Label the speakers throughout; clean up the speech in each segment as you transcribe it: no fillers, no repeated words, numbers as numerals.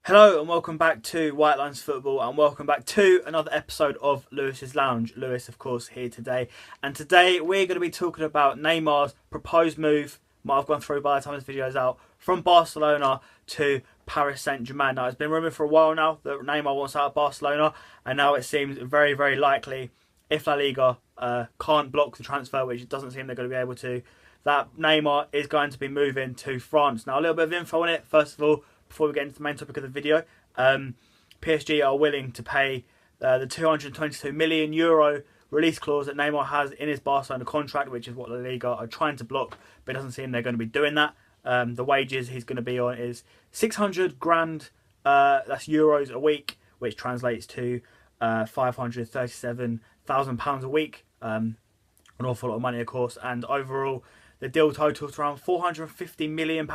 Speaker 1: Hello and welcome back to WhiteLinesFootball and welcome back to another episode of Lewis's Lounge. Lewis, of course, here today. And today we're going to be talking about Neymar's proposed move, might have gone through by the time this video is out, from Barcelona to Paris Saint-Germain. Now, it's been rumoured for a while now that Neymar wants out of Barcelona, and now it seems very, very likely, if La Liga can't block the transfer, which it doesn't seem they're going to be able to, that Neymar is going to be moving to France. Now, a little bit of info on it. First of all, before we get into the main topic of the video, PSG are willing to pay the €222 million release clause that Neymar has in his Barcelona contract, which is what La Liga are trying to block, but it doesn't seem they're going to be doing that. The wages he's going to be on is 600 grand, that's euros a week, which translates to £537,000 a week. An awful lot of money, of course, and overall the deal totals around £450 million.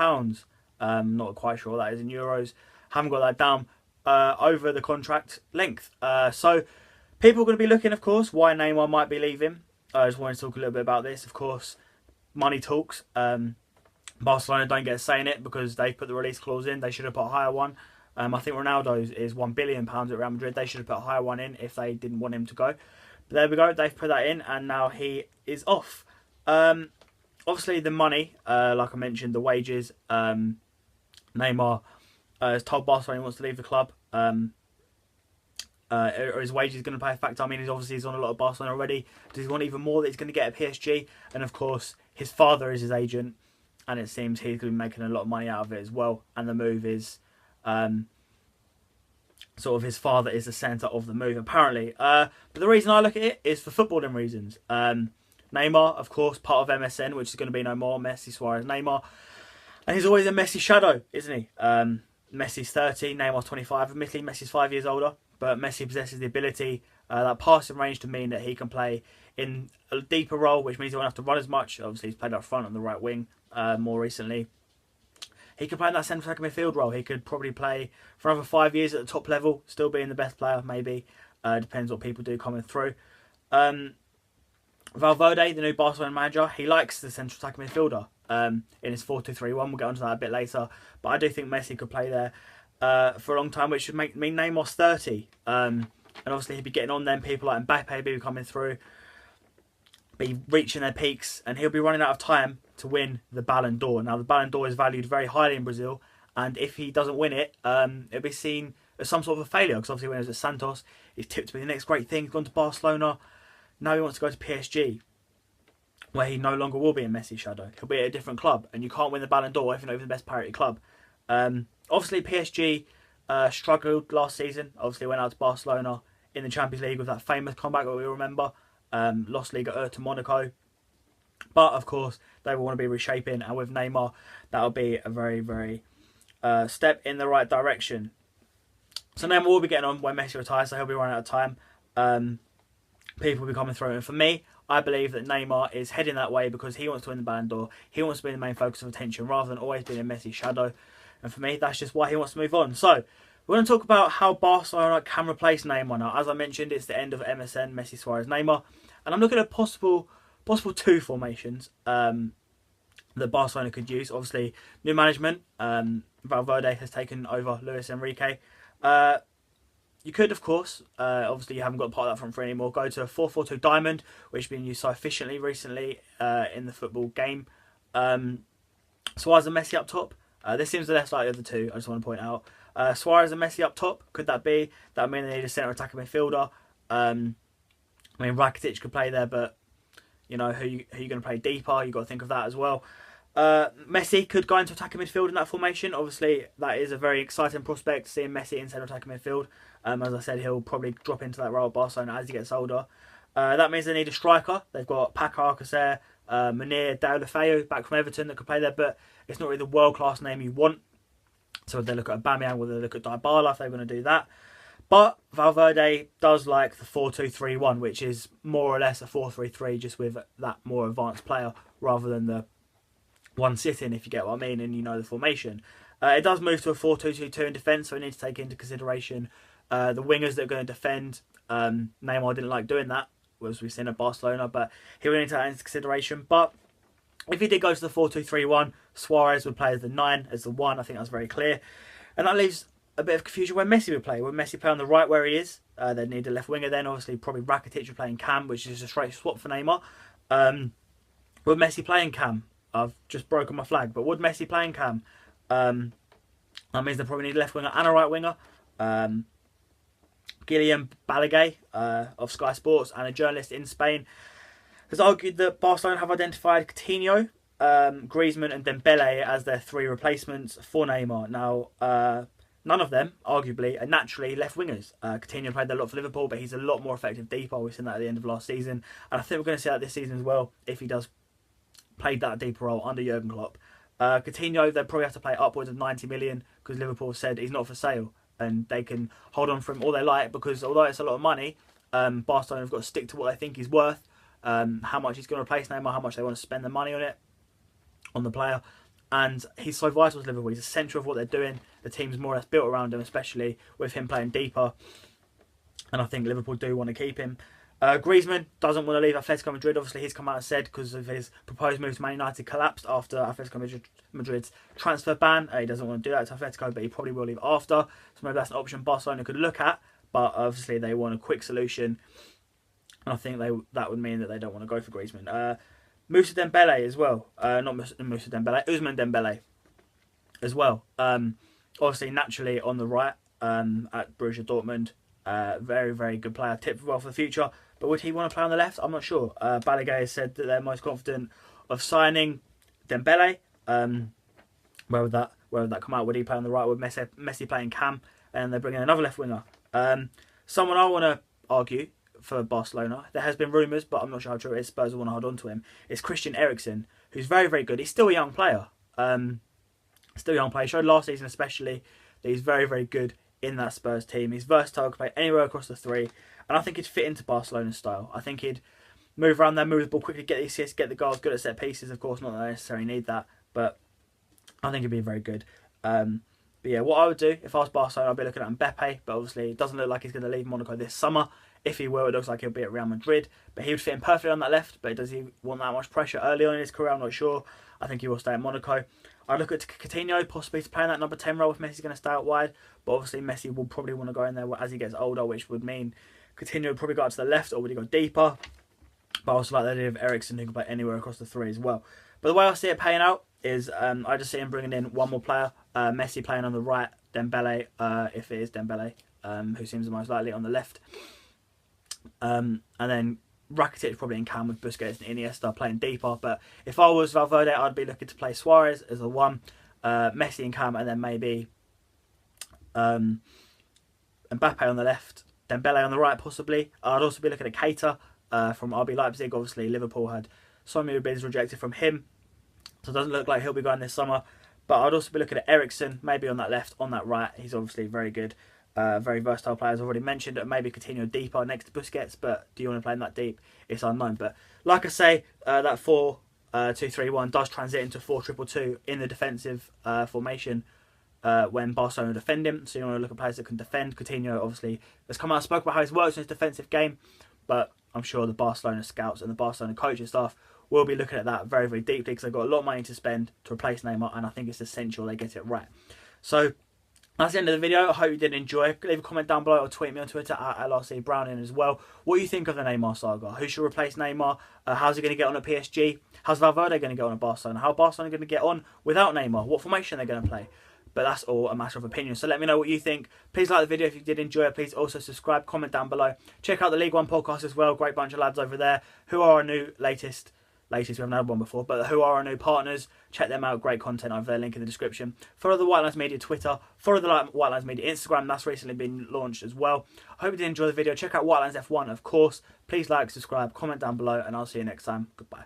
Speaker 1: Not quite sure what that is in euros. Haven't got that down over the contract length. So people are going to be looking, of course, why Neymar might be leaving. I just wanted to talk a little bit about this. Of course, money talks. Barcelona don't get a say in it because they put the release clause in. They should have put a higher one. I think Ronaldo's is £1 billion at Real Madrid. They should have put a higher one in if they didn't want him to go. But there we go. They've put that in, and now he is off. Obviously, the money, like I mentioned, the wages. Neymar has told Barcelona he wants to leave the club. Or his wages going to play a factor. I mean, he's on a lot of Barcelona already. Does he want even more that he's going to get at PSG? And of course, his father is his agent, and it seems he's going to be making a lot of money out of it as well. And the move is sort of his father is the centre of the move, apparently. But the reason I look at it is for footballing reasons. Neymar, of course, part of MSN, which is going to be no more. Messi, Suarez, Neymar. And he's always a Messi shadow, isn't he? Messi's 30, Neymar's 25. Admittedly, Messi's 5 years older, but Messi possesses the ability, that passing range, to mean that he can play in a deeper role, which means he won't have to run as much. Obviously, he's played up front on the right wing more recently. He could play in that central attacking midfield role. He could probably play for another 5 years at the top level, still being the best player, maybe. Depends what people do coming through. Valverde, the new Barcelona manager, he likes the central attacking midfielder in his 4-2-3-1. We'll get onto that a bit later. But I do think Messi could play there for a long time, which should mean Neymar's 30. And obviously he'd be getting on then. People like Mbappe be coming through, be reaching their peaks, and he'll be running out of time to win the Ballon d'Or. Now, the Ballon d'Or is valued very highly in Brazil, and if he doesn't win it, it'll be seen as some sort of a failure, because obviously when he was at Santos, he's tipped to be the next great thing. He's gone to Barcelona. Now he wants to go to PSG, where he no longer will be in Messi's shadow. He'll be at a different club, and you can't win the Ballon d'Or if you're not even the best player at your club. Obviously, PSG struggled last season. Obviously, went out to Barcelona in the Champions League with that famous comeback that we remember. Lost Ligue 1 to Monaco. But, of course, they will want to be reshaping, and with Neymar, that'll be a very, very step in the right direction. So Neymar will be getting on when Messi retires, so he'll be running out of time. People will be coming through, and for me, I believe that Neymar is heading that way because he wants to win the Ballon d'Or. He wants to be the main focus of attention rather than always being in Messi's shadow. And for me, that's just why he wants to move on. So, we're going to talk about how Barcelona can replace Neymar now. As I mentioned, it's the end of MSN, Messi, Suarez, Neymar. And I'm looking at possible two formations that Barcelona could use. Obviously, new management. Valverde has taken over Luis Enrique. You could, of course, obviously you haven't got part of that front three anymore, go to a 4-4-2 diamond, which has been used so efficiently recently in the football game. Suarez and Messi up top. This seems the less likely of the two, I just want to point out. Suarez and Messi up top, could that be? That would mean they need a centre attacking midfielder. I mean, Rakitic could play there, but, you know, who you going to play deeper? You've got to think of that as well. Messi could go into attacking midfield in that formation. Obviously, that is a very exciting prospect, seeing Messi in central attacking midfield. As I said, he'll probably drop into that role at Barcelona as he gets older. That means they need a striker. They've got Paco Alcacer, Munir, Deulofeu back from Everton that could play there, but it's not really the world-class name you want. So if they look at Aubameyang, or they look at Dybala if they're going to do that. But Valverde does like the 4-2-3-1, which is more or less a 4-3-3, just with that more advanced player rather than the one sitting, if you get what I mean, and you know the formation. It does move to a 4-2-2-2 in defence, so we need to take into consideration the wingers that are going to defend. Neymar didn't like doing that, as we've seen at Barcelona, but he will need to take that into consideration. But if he did go to the 4-2-3-1, Suarez would play as the 9, as the 1. I think that's very clear. And that leaves a bit of confusion when Messi would play. Would Messi play on the right where he is? They'd need a left winger then. Obviously, probably Rakitic would play in Cam, which is a straight swap for Neymar. Would Messi play in Cam? I've just broken my flag, but would Messi play in Cam? That means they probably need a left winger and a right winger. Guillaume Balaguer of Sky Sports and a journalist in Spain has argued that Barcelona have identified Coutinho, Griezmann and Dembele as their 3 replacements for Neymar. Now, none of them, arguably, are naturally left wingers. Coutinho played a lot for Liverpool, but he's a lot more effective deeper. We've seen that at the end of last season. And I think we're going to see that this season as well, if he does play that deeper role under Jurgen Klopp. Coutinho, they'll probably have to pay upwards of 90 million because Liverpool said he's not for sale. And they can hold on for him all they like because although it's a lot of money, Barcelona have got to stick to what they think he's worth. How much he's going to replace Neymar, how much they want to spend the money on it, on the player. And he's so vital to Liverpool. He's the centre of what they're doing. The team's more or less built around him, especially with him playing deeper. And I think Liverpool do want to keep him. Griezmann doesn't want to leave Atletico Madrid. Obviously, he's come out and said because of his proposed move to Man United collapsed after Atletico Madrid's transfer ban. He doesn't want to do that to Atletico, but he probably will leave after. So maybe that's an option Barcelona could look at. But obviously, they want a quick solution. And I think that would mean that they don't want to go for Griezmann. Moussa Dembele as well. Not Moussa Dembele, Ousmane Dembele as well. Obviously, naturally on the right at Borussia Dortmund. Very, very good player. Tipped well for the future. But would he want to play on the left? I'm not sure. Balaguer has said that they're most confident of signing Dembele. Where would that come out? Would he play on the right? Would Messi play in Cam? And they're bringing another left winger. Someone I want to argue for Barcelona, there has been rumours, but I'm not sure how true it is. Spurs will want to hold on to him. It's Christian Eriksen, who's very, very good. He's still a young player. He showed last season especially that he's very, very good in that Spurs team. He's versatile, can play anywhere across the 3. And I think he'd fit into Barcelona's style. I think he'd move around there, move the ball quickly, get the assists, get the goals, good at set pieces. Of course, not that they necessarily need that, but I think he'd be very good. But yeah, what I would do if I was Barcelona, I'd be looking at Mbappe, but obviously it doesn't look like he's going to leave Monaco this summer. If he will, it looks like he'll be at Real Madrid, but he would fit in perfectly on that left. But does he want that much pressure early on in his career? I'm not sure. I think he will stay at Monaco. I'd look at Coutinho possibly to play in that number 10 role if Messi's going to stay out wide. But obviously Messi will probably want to go in there as he gets older, which would mean Coutinho would probably go out to the left or would he go deeper. But I also like the idea of Eriksen who can play anywhere across the 3 as well. But the way I see it paying out is I just see him bringing in one more player. Messi playing on the right, Dembele, if it is Dembele, who seems the most likely, on the left. And then Rakitic probably in Cam with Busquets and Iniesta playing deeper. But if I was Valverde, I'd be looking to play Suarez as a 1, Messi and Cam, and then maybe Mbappe on the left, Dembele on the right possibly. I'd also be looking at Keita from RB Leipzig. Obviously Liverpool had so many bids rejected from him, so it doesn't look like he'll be going this summer. But I'd also be looking at Eriksen, maybe on that left, on that right. He's obviously very good. Very versatile player, as I've already mentioned. Maybe Coutinho deeper next to Busquets, but do you want to play him that deep? It's unknown. But like I say, that 4-2-3-1 does transit into 4-2-2 in the defensive formation when Barcelona defend him. So you want to look at players that can defend. Coutinho obviously has come out and spoke about how he's worked in his defensive game, but I'm sure the Barcelona scouts and the Barcelona coaching staff will be looking at that very, very deeply because they've got a lot of money to spend to replace Neymar, and I think it's essential they get it right. So that's the end of the video. I hope you did enjoy. Leave a comment down below or tweet me on Twitter at LRC Browning as well. What do you think of the Neymar saga? Who should replace Neymar? How's he going to get on at PSG? How's Valverde going to get on at Barcelona? How are Barcelona going to get on without Neymar? What formation are they going to play? But that's all a matter of opinion. So let me know what you think. Please like the video if you did enjoy it. Please also subscribe, comment down below. Check out the League One podcast as well. Great bunch of lads over there who are our new latest, we haven't had one before, but who are our new partners. Check them out. Great content over there. Link in the description. Follow the White Lines Media Twitter. Follow the White Lines Media Instagram. That's recently been launched as well. I hope you did enjoy the video. Check out White Lines F1, of course. Please like, subscribe, comment down below, and I'll see you next time. Goodbye.